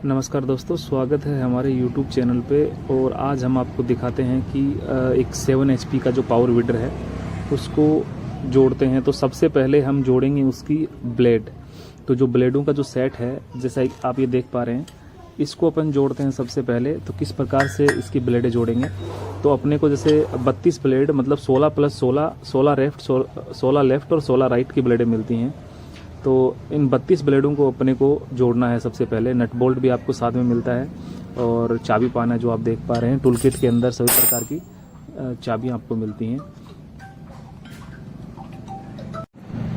नमस्कार दोस्तों, स्वागत है हमारे YouTube चैनल पे। और आज हम आपको दिखाते हैं कि एक 7 HP का जो पावर वीडर है उसको जोड़ते हैं। तो सबसे पहले हम जोड़ेंगे उसकी ब्लेड। तो जो ब्लेडों का जो सेट है, जैसा आप ये देख पा रहे हैं, इसको अपन जोड़ते हैं सबसे पहले। तो किस प्रकार से इसकी ब्लेडें जोड़ेंगे, तो अपने को जैसे 32 ब्लेड मतलब 16 + 16, 16 लेफ्ट और 16 राइट की ब्लेडें मिलती हैं। तो इन 32 ब्लेडों को अपने को जोड़ना है सबसे पहले। नट बोल्ट भी आपको साथ में मिलता है और चाबी पाना जो आप देख पा रहे हैं, टूल किट के अंदर सभी प्रकार की चाबियां आपको मिलती हैं।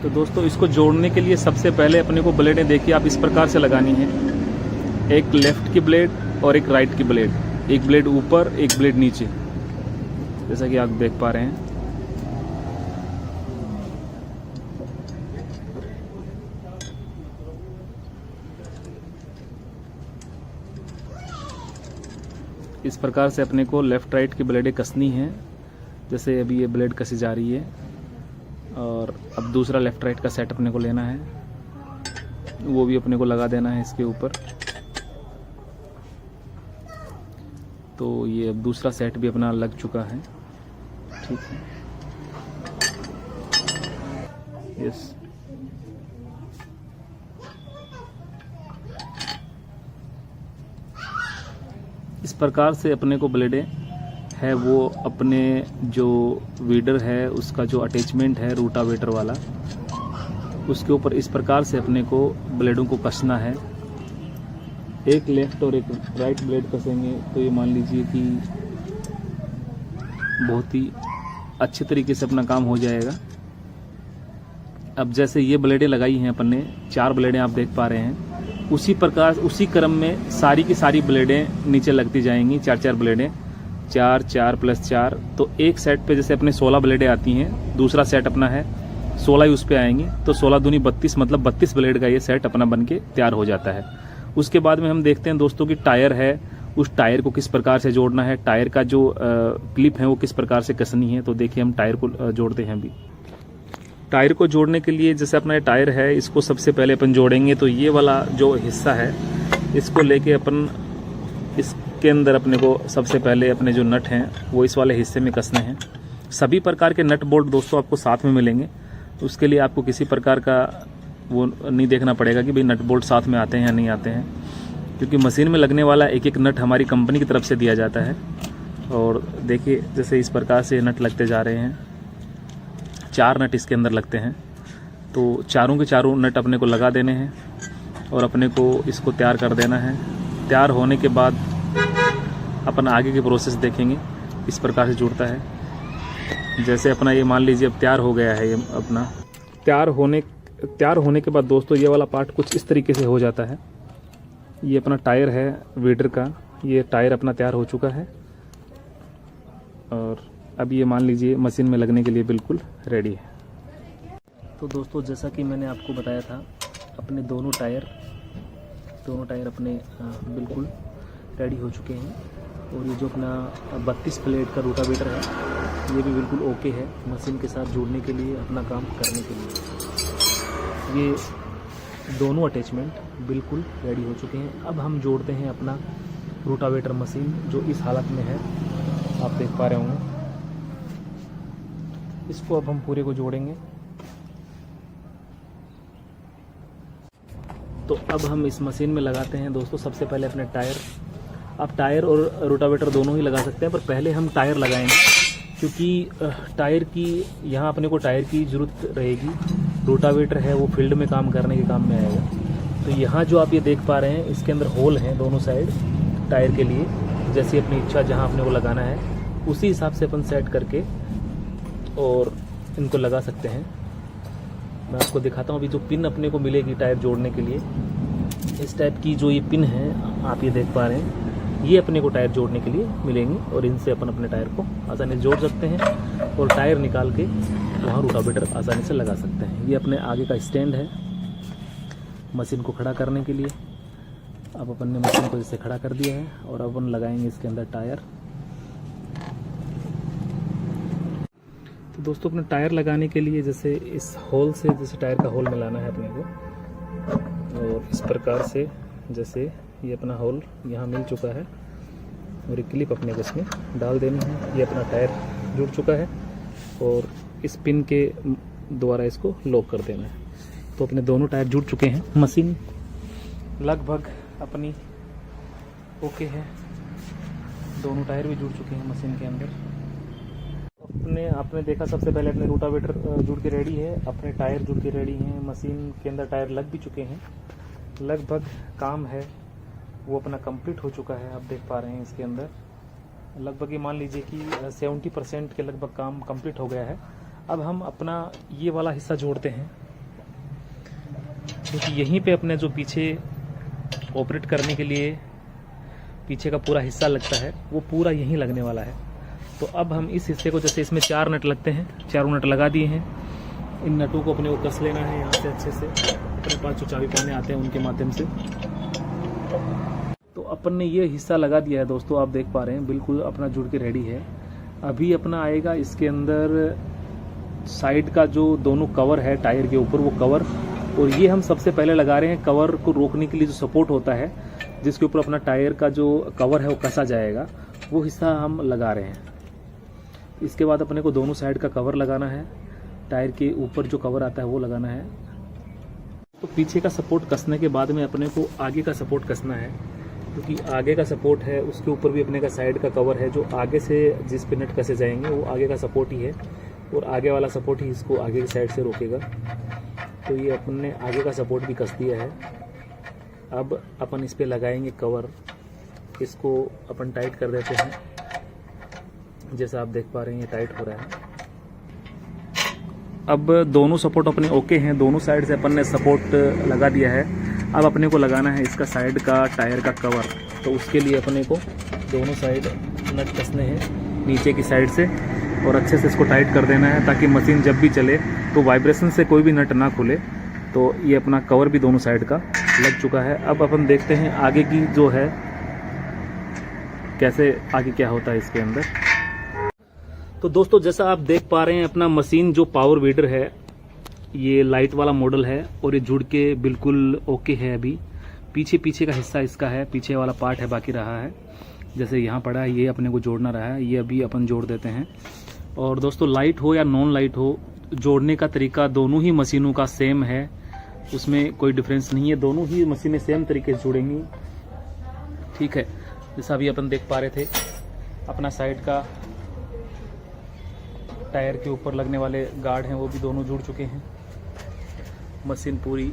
तो दोस्तों, इसको जोड़ने के लिए सबसे पहले अपने को ब्लेडें देखिए आप इस प्रकार से लगानी है। एक लेफ्ट की ब्लेड और एक राइट की ब्लेड, एक ब्लेड ऊपर एक ब्लेड नीचे, जैसा कि आप देख पा रहे हैं। इस प्रकार से अपने को लेफ़्ट राइट की ब्लेडें कसनी है। जैसे अभी ये ब्लेड कसी जा रही है और अब दूसरा लेफ़्ट राइट का सेट अपने को लेना है, वो भी अपने को लगा देना है इसके ऊपर। तो ये अब दूसरा सेट भी अपना लग चुका है, ठीक है। यस, इस प्रकार से अपने को ब्लेडें है वो अपने जो वीडर है उसका जो अटैचमेंट है रूटावेटर वाला, उसके ऊपर इस प्रकार से अपने को ब्लेडों को कसना है। एक लेफ्ट और एक राइट ब्लेड कसेंगे तो ये मान लीजिए कि बहुत ही अच्छे तरीके से अपना काम हो जाएगा। अब जैसे ये ब्लेडें लगाई हैं अपन ने, 4 ब्लेडें आप देख पा रहे हैं, उसी प्रकार उसी क्रम में सारी की सारी ब्लेडें नीचे लगती जाएंगी। 4 ब्लेडें, 4 + 4। तो एक सेट पे जैसे अपने 16 ब्लेडें आती हैं, दूसरा सेट अपना है 16 ही उस पे आएंगी। तो 16 दूनी 32 मतलब 32 ब्लेड का ये सेट अपना बन के तैयार हो जाता है। उसके बाद में हम देखते हैं दोस्तों कि टायर है, उस टायर को किस प्रकार से जोड़ना है, टायर का जो क्लिप है वो किस प्रकार से कसनी है। तो देखिए हम टायर को जोड़ते हैं। अभी टायर को जोड़ने के लिए जैसे अपना टायर है, इसको सबसे पहले अपन जोड़ेंगे। तो ये वाला जो हिस्सा है इसको लेके अपन इसके अंदर अपने को सबसे पहले अपने जो नट हैं वो इस वाले हिस्से में कसने हैं। सभी प्रकार के नट बोल्ट दोस्तों आपको साथ में मिलेंगे, तो उसके लिए आपको किसी प्रकार का वो नहीं देखना पड़ेगा कि भाई नट बोल्ट साथ में आते हैं या नहीं आते हैं, क्योंकि मशीन में लगने वाला एक एक नट हमारी कंपनी की तरफ से दिया जाता है। और देखिए जैसे इस प्रकार से नट लगते जा रहे हैं, 4 नट इसके अंदर लगते हैं। तो चारों के चारों नट अपने को लगा देने हैं और अपने को इसको तैयार कर देना है। तैयार होने के बाद अपन आगे की प्रोसेस देखेंगे इस प्रकार से जुड़ता है। जैसे अपना ये मान लीजिए अब तैयार हो गया है, ये अपना तैयार होने के बाद दोस्तों ये वाला पार्ट कुछ इस तरीके से हो जाता है। ये अपना टायर है वीडर का, ये टायर अपना तैयार हो चुका है और अब ये मान लीजिए मशीन में लगने के लिए बिल्कुल रेडी है। तो दोस्तों, जैसा कि मैंने आपको बताया था, अपने दोनों टायर अपने बिल्कुल रेडी हो चुके हैं। और ये जो अपना 32 प्लेट का रोटावेटर है ये भी बिल्कुल ओके है मशीन के साथ जुड़ने के लिए, अपना काम करने के लिए। ये दोनों अटैचमेंट बिल्कुल रेडी हो चुके हैं। अब हम जोड़ते हैं अपना रोटावेटर मशीन, जो इस हालत में है आप देख पा रहे होंगे। इसको अब हम पूरे को जोड़ेंगे। तो अब हम इस मशीन में लगाते हैं दोस्तों सबसे पहले अपने टायर। आप टायर और रोटावेटर दोनों ही लगा सकते हैं, पर पहले हम टायर लगाएंगे, क्योंकि टायर की यहाँ अपने को टायर की ज़रूरत रहेगी। रोटावेटर है वो फील्ड में काम करने के काम में आएगा। तो यहाँ जो आप ये देख पा रहे हैं, इसके अंदर होल हैं दोनों साइड टायर के लिए। जैसी अपनी इच्छा जहाँ अपने को लगाना है उसी हिसाब से अपन सेट करके और इनको लगा सकते हैं। मैं आपको दिखाता हूँ। अभी जो पिन अपने को मिलेगी टायर जोड़ने के लिए, इस टाइप की जो ये पिन है आप ये देख पा रहे हैं, ये अपने को टायर जोड़ने के लिए मिलेंगी और इनसे अपन अपने टायर को आसानी से जोड़ सकते हैं और टायर निकाल के वहाँ रोटावेटर आसानी से लगा सकते हैं। ये अपने आगे का स्टैंड है मशीन को खड़ा करने के लिए। अब अपन ने मशीन को इससे खड़ा कर दिया है और अब अपन लगाएंगे इसके अंदर टायर। तो दोस्तों, अपने टायर लगाने के लिए जैसे इस होल से जैसे टायर का होल मिलाना है अपने को, और इस प्रकार से जैसे ये अपना होल यहाँ मिल चुका है और एक क्लिप अपने को इसमें डाल देनी है। ये अपना टायर जुड़ चुका है और इस पिन के द्वारा इसको लॉक कर देना है। तो अपने दोनों टायर जुड़ चुके हैं। मशीन लगभग अपनी ओके है, दोनों टायर भी जुड़ चुके हैं मशीन के अंदर। आपने देखा सबसे पहले अपने रोटावेटर जुड़ के रेडी है, अपने टायर जुड़ के रेडी हैं, मशीन के अंदर टायर लग भी चुके हैं। लगभग काम है वो अपना कंप्लीट हो चुका है। आप देख पा रहे हैं इसके अंदर लगभग ये मान लीजिए कि 70% के लगभग काम कंप्लीट हो गया है। अब हम अपना ये वाला हिस्सा जोड़ते हैं, क्योंकि यहीं पे अपने जो पीछे ऑपरेट करने के लिए पीछे का पूरा हिस्सा लगता है वो पूरा यहीं लगने वाला है। तो अब हम इस हिस्से को, जैसे इसमें 4 नट लगते हैं, 4 नट लगा दिए हैं। इन नटों को अपने को कस लेना है यहाँ से अच्छे से, अपने पास जो चाबी पाने आते हैं उनके माध्यम से। तो अपन ने ये हिस्सा लगा दिया है दोस्तों, आप देख पा रहे हैं बिल्कुल अपना जुड़ के रेडी है। अभी अपना आएगा इसके अंदर साइड का जो दोनों कवर है टायर के ऊपर, वो कवर, और ये हम सबसे पहले लगा रहे हैं कवर को रोकने के लिए जो सपोर्ट होता है जिसके ऊपर अपना टायर का जो कवर है वो कसा जाएगा, वो हिस्सा हम लगा रहे हैं। इसके बाद अपने को दोनों साइड का कवर लगाना है, टायर के ऊपर जो कवर आता है वो लगाना है। तो पीछे का सपोर्ट कसने के बाद में अपने को आगे का सपोर्ट कसना है, क्योंकि आगे का सपोर्ट है उसके ऊपर भी अपने का साइड का कवर है, जो आगे से जिस पे नट कसे जाएंगे वो आगे का सपोर्ट ही है, और आगे वाला सपोर्ट ही इसको आगे की साइड से रोकेगा। तो ये अपन ने आगे का सपोर्ट भी कस दिया है। अब अपन इस पे लगाएंगे कवर, इसको अपन टाइट कर देते हैं। जैसा आप देख पा रहे हैं ये टाइट हो रहा है। अब दोनों सपोर्ट अपने ओके हैं, दोनों साइड से अपन ने सपोर्ट लगा दिया है। अब अपने को लगाना है इसका साइड का टायर का कवर। तो उसके लिए अपने को दोनों साइड नट कसने हैं नीचे की साइड से, और अच्छे से इसको टाइट कर देना है, ताकि मशीन जब भी चले तो वाइब्रेशन से कोई भी नट ना खुले। तो ये अपना कवर भी दोनों साइड का लग चुका है। अब अपन देखते हैं आगे की जो है कैसे आगे क्या होता है इसके अंदर। तो दोस्तों जैसा आप देख पा रहे हैं अपना मशीन जो पावर वीडर है, ये लाइट वाला मॉडल है और ये जुड़ के बिल्कुल ओके है। अभी पीछे का हिस्सा इसका है, पीछे वाला पार्ट है बाकी रहा है। जैसे यहाँ पड़ा है ये अपने को जोड़ना रहा है, ये अभी अपन जोड़ देते हैं। और दोस्तों लाइट हो या नॉन लाइट हो, जोड़ने का तरीका दोनों ही मशीनों का सेम है, उसमें कोई डिफरेंस नहीं है। दोनों ही मशीनें सेम तरीके से जुड़ेंगी, ठीक है। जैसा अभी अपन देख पा रहे थे अपना साइड का टायर के ऊपर लगने वाले गार्ड हैं वो भी दोनों जुड़ चुके हैं। मशीन पूरी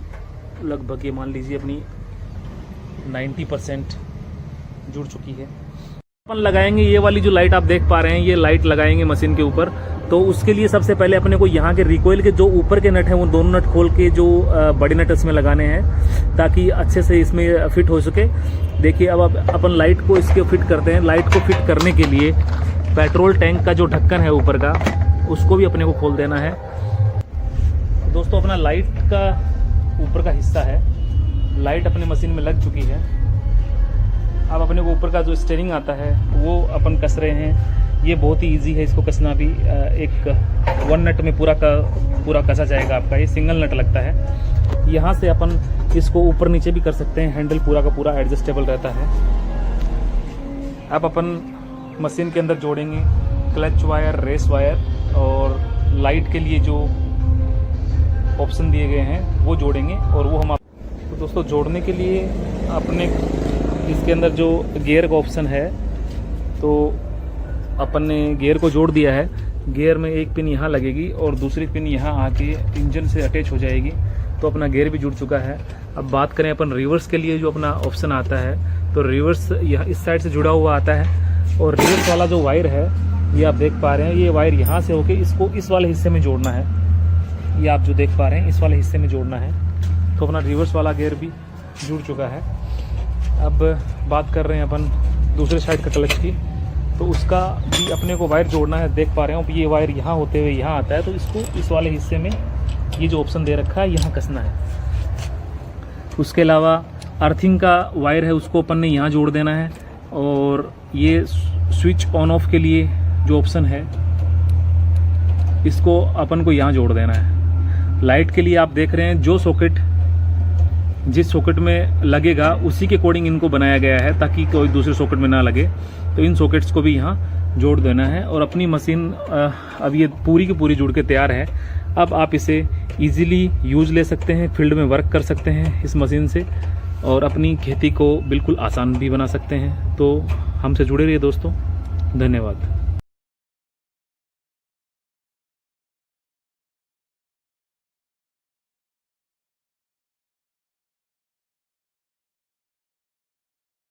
लगभग ये मान लीजिए अपनी 90% जुड़ चुकी है। अपन लगाएंगे ये वाली जो लाइट आप देख पा रहे हैं, ये लाइट लगाएंगे मशीन के ऊपर। तो उसके लिए सबसे पहले अपने को यहाँ के रिकॉइल के जो ऊपर के नट हैं वो दोनों नट खोल के जो बड़े नट इसमें लगाने हैं, ताकि अच्छे से इसमें फिट हो सके। देखिए अब अपन लाइट को इसके फिट करते हैं। लाइट को फिट करने के लिए पेट्रोल टैंक का जो ढक्कन है ऊपर का, उसको भी अपने को खोल देना है। दोस्तों अपना लाइट का ऊपर का हिस्सा है, लाइट अपनी मशीन में लग चुकी है। अब अपने को ऊपर का जो स्टीयरिंग आता है वो अपन कस रहे हैं। ये बहुत ही इजी है इसको कसना भी। एक 1 नट में पूरा कसा जाएगा आपका। ये सिंगल नट लगता है। यहाँ से अपन इसको ऊपर नीचे भी कर सकते हैं, हैंडल पूरा का पूरा एडजस्टेबल रहता है। अब अपन मशीन के अंदर जोड़ेंगे क्लच वायर, रेस वायर, और लाइट के लिए जो ऑप्शन दिए गए हैं वो जोड़ेंगे। और वो हम तो दोस्तों जोड़ने के लिए अपने इसके अंदर जो गियर का ऑप्शन है, तो अपन ने गियर को जोड़ दिया है। गियर में एक पिन यहाँ लगेगी और दूसरी पिन यहाँ आके इंजन से अटैच हो जाएगी। तो अपना गियर भी जुड़ चुका है। अब बात करें अपन रिवर्स के लिए जो अपना ऑप्शन आता है, तो रिवर्स यहाँ इस साइड से जुड़ा हुआ आता है। और रिवर्स वाला जो वायर है ये आप देख पा रहे हैं, ये वायर यहाँ से होके इसको इस वाले हिस्से में जोड़ना है। ये आप जो देख पा रहे हैं इस वाले हिस्से में जोड़ना है। तो अपना रिवर्स वाला गियर भी जुड़ चुका है। अब बात कर रहे हैं अपन दूसरे साइड का क्लच की, तो उसका भी अपने को वायर जोड़ना है। देख पा रहे हो ये वायर यहाँ होते हुए यहाँ आता है, तो इसको इस वाले हिस्से में ये जो ऑप्शन दे रखा है यहाँ कसना है। उसके अलावा अर्थिंग का वायर है उसको अपन ने यहाँ जोड़ देना है। और ये स्विच ऑन ऑफ के लिए जो ऑप्शन है इसको अपन को यहाँ जोड़ देना है। लाइट के लिए आप देख रहे हैं जो सॉकेट जिस सॉकेट में लगेगा उसी के अकॉर्डिंग इनको बनाया गया है, ताकि कोई दूसरे सॉकेट में ना लगे। तो इन सॉकेट्स को भी यहाँ जोड़ देना है और अपनी मशीन अब ये पूरी की पूरी जुड़ के तैयार है। अब आप इसे इजीली यूज ले सकते हैं, फील्ड में वर्क कर सकते हैं इस मशीन से और अपनी खेती को बिल्कुल आसान भी बना सकते हैं। तो हमसे जुड़े रहिए दोस्तों, धन्यवाद।